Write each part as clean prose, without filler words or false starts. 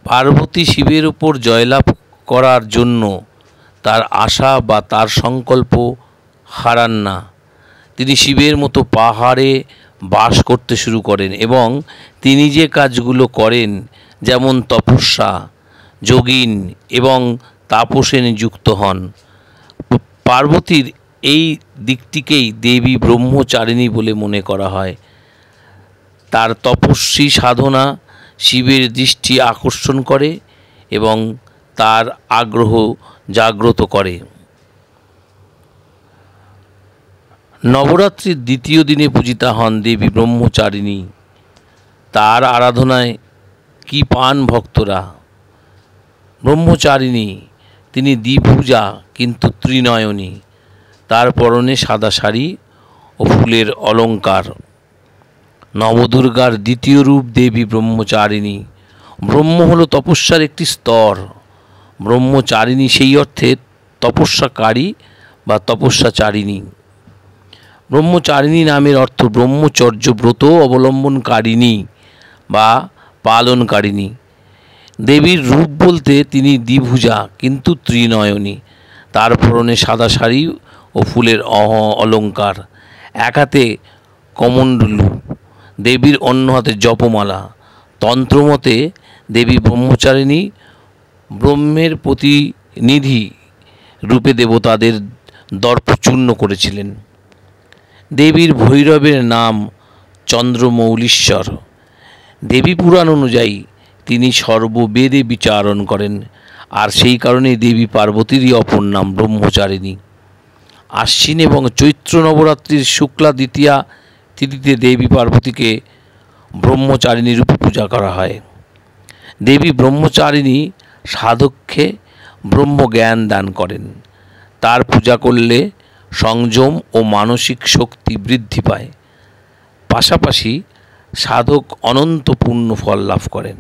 পার্বতী শিবের উপর জয়লাভ করার জন্য তার আশা বা তার সংকল্প হারান না। তিনি শিবের মতো পাহাড়ে বাস করতে শুরু করেন এবং তিনি যে কাজগুলো করেন, যেমন তপস্যা, যোগিন এবং তাপসে নিযুক্ত হন। পার্বতীর এই দিকটিকেই দেবী ব্রহ্মচারিণী বলে মনে করা হয়। তার তপস্বী সাধনা শিবের দৃষ্টি আকর্ষণ করে এবং তার আগ্রহ জাগ্রত করে। নবরাত্রির দ্বিতীয় দিনে পূজিতা হন দেবী ব্রহ্মচারিণী। তার আরাধনায় কি পান ভক্তরা। ব্রহ্মচারিণী তিনি দ্বিভুজা কিন্তু ত্রিনয়নী। তার পরনে সাদা শাড়ি ও ফুলের অলঙ্কার। নবদুর্গার দ্বিতীয় রূপ দেবী ব্রহ্মচারিণী। ব্রহ্ম হল তপস্যার একটি স্তর। ব্রহ্মচারিণী সেই অর্থে তপস্যাকারী বা তপস্যাচারিণী। ব্রহ্মচারিণী নামের অর্থ ব্রহ্মচর্য ব্রত অবলম্বনকারিণী বা পালনকারিণী। দেবীর রূপ বলতে তিনি দ্বিভুজা কিন্তু ত্রিনয়নী। তার পরনে সাদা শাড়ি ও ফুলের অলঙ্কার। এক হাতে কমণ্ডলু, দেবীর অন্য হাতে জপমালা। তন্ত্রমতে দেবী ব্রহ্মচারিণী ব্রহ্মের প্রতিনিধি রূপে দেবতাদের দর্পচূর্ণ করেছিলেন। দেবীর ভৈরবের নাম চন্দ্রমৌলীশ্বর। দেবী পুরাণ অনুযায়ী তিনি সর্ববেদে বিচারণ করেন, আর সেই কারণে দেবী পার্বতীরই অপর নাম ব্রহ্মচারিণী। আশ্বিন এবং চৈত্র নবরাত্রির শুক্লা দ্বিতীয়া তিথিতে দেবী পার্বতীকে ব্রহ্মচারিণী রূপে পূজা করা হয়। দেবী ব্রহ্মচারিণী সাধককে ব্রহ্মজ্ঞান দান করেন। তার পূজা করলে সংযম ও মানসিক শক্তি বৃদ্ধি পায়। পাশাপাশি সাধক অনন্ত পুণ্য ফল লাভ করেন।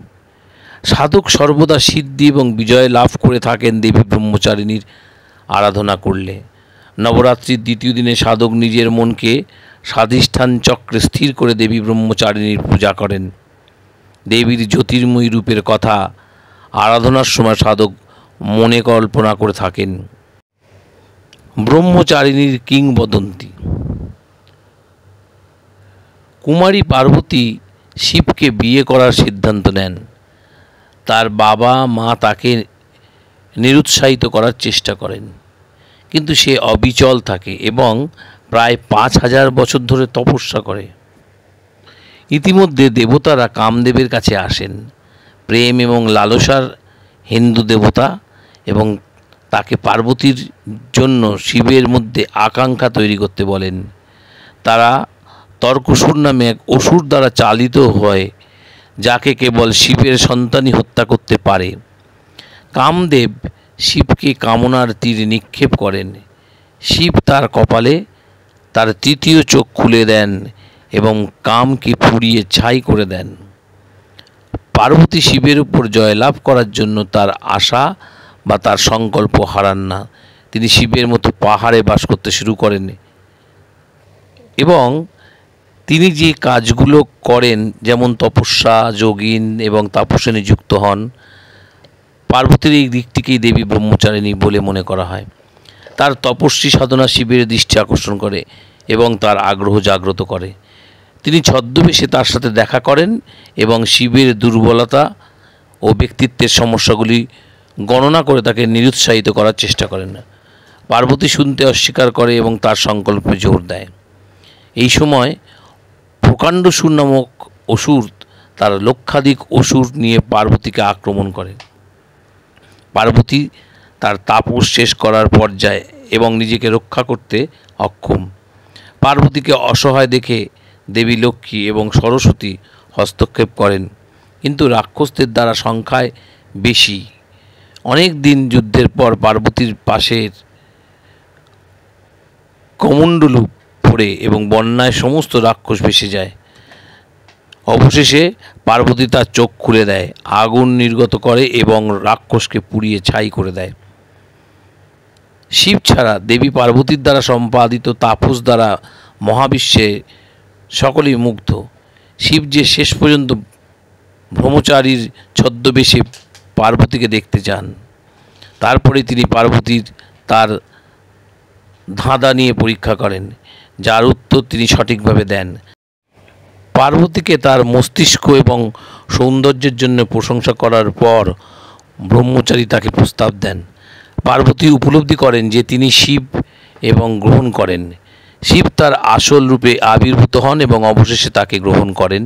সাধক সর্বদা সিদ্ধি এবং বিজয় লাভ করে থাকেন দেবী ব্রহ্মচারিণীর আরাধনা করলে। নবরাত্রির দ্বিতীয় দিনে সাধক নিজের মনকে স্বাধিষ্ঠান চক্রে স্থির করে দেবী ব্রহ্মচারিণীর পূজা করেন। দেবীর জ্যোতির্ময়ী রূপের কথা আরাধনার সময় সাধক মনে কল্পনা করে থাকেন। ব্রহ্মচারিণীর কিংবদন্তি। কুমারী পার্বতী শিবকে বিয়ে করার সিদ্ধান্ত নেন। তার বাবা মা তাকে নিরুৎসাহিত করার চেষ্টা করেন, কিন্তু সে অবিচল থাকে এবং প্রায় 5000 বছর ধরে তপস্যা করে। ইতিমধ্যে দেবতারা কামদেবের কাছে আসেন। প্রেম এবং লালসার হিন্দু দেবতা এবং তাকে পার্বতীর জন্য শিবের মধ্যে আকাঙ্ক্ষা তৈরি করতে বলেন। তারা তর্কসুর নামে এক অসুর দ্বারা চালিত হয়, যাকে কেবল শিবের সন্তানই হত্যা করতে পারে। কামদেব শিবকে কামনার তীর নিক্ষেপ করেন। শিব তার কপালে তার তৃতীয় চোখ খুলে দেন এবং কামকে পুড়িয়ে ছাই করে দেন। পার্বতী শিবের উপর জয়লাভ করার জন্য তার আশা বা তার সংকল্প হারান না। তিনি শিবের মতো পাহাড়ে বাস করতে শুরু করেন এবং তিনি যে কাজগুলো করেন, যেমন তপস্যা, যোগিন এবং তাপসে নিযুক্ত হন। পার্বতীর এই দিকটিকেই দেবী ব্রহ্মচারিণী বলে মনে করা হয়। তার তপস্বী সাধনা শিবের দৃষ্টি আকর্ষণ করে এবং তার আগ্রহ জাগ্রত করে। তিনি ছদ্মবেশে তার সাথে দেখা করেন এবং শিবের দুর্বলতা ও ব্যক্তিত্বের সমস্যাগুলি গণনা করে তাকে নিরুৎসাহিত করার চেষ্টা করেন। পার্বতী শুনতে অস্বীকার করে এবং তার সংকল্পে জোর দেয়। এই সময় প্রকাণ্ডসুর নামক অসুর তার লক্ষাধিক অসুর নিয়ে পার্বতীকে আক্রমণ করে। পার্বতী তার তাপস শেষ করার পর্যায়ে এবং নিজেকে রক্ষা করতে অক্ষম। পার্বতীকে অসহায় দেখে দেবী লক্ষ্মী এবং সরস্বতী হস্তক্ষেপ করেন, কিন্তু রাক্ষসদের দ্বারা সংখ্যায় বেশি। অনেক দিন যুদ্ধের পর পার্বতীর পাশের কমণ্ডলু পড়ে এবং বন্যায় সমস্ত রাক্ষস ভেসে যায়। অবশেষে পার্বতী তার চোখ খুলে দেয়, আগুন নির্গত করে এবং রাক্ষসকে পুড়িয়ে ছাই করে দেয়। শিব ছাড়া দেবী পার্বতীর দ্বারা সম্পাদিত তাপস দ্বারা মহাবিশ্বে সকলেই মুগ্ধ। শিব যে শেষ পর্যন্ত ব্রহ্মচারীর ছদ্মবেশে পার্বতীকে দেখতে চান। তারপরে তিনি পার্বতীর তার ধাঁধা নিয়ে পরীক্ষা করেন, যার উত্তর তিনি সঠিকভাবে দেন। পার্বতীকে তার মস্তিষ্ক এবং সৌন্দর্যের জন্য প্রশংসা করার পর ব্রহ্মচারী তাকে প্রস্তাব দেন। পার্বতী উপলব্ধি করেন যে তিনি শিব এবং গ্রহণ করেন। শিব তার আসল রূপে আবির্ভূত হন এবং অবশেষে তাকে গ্রহণ করেন।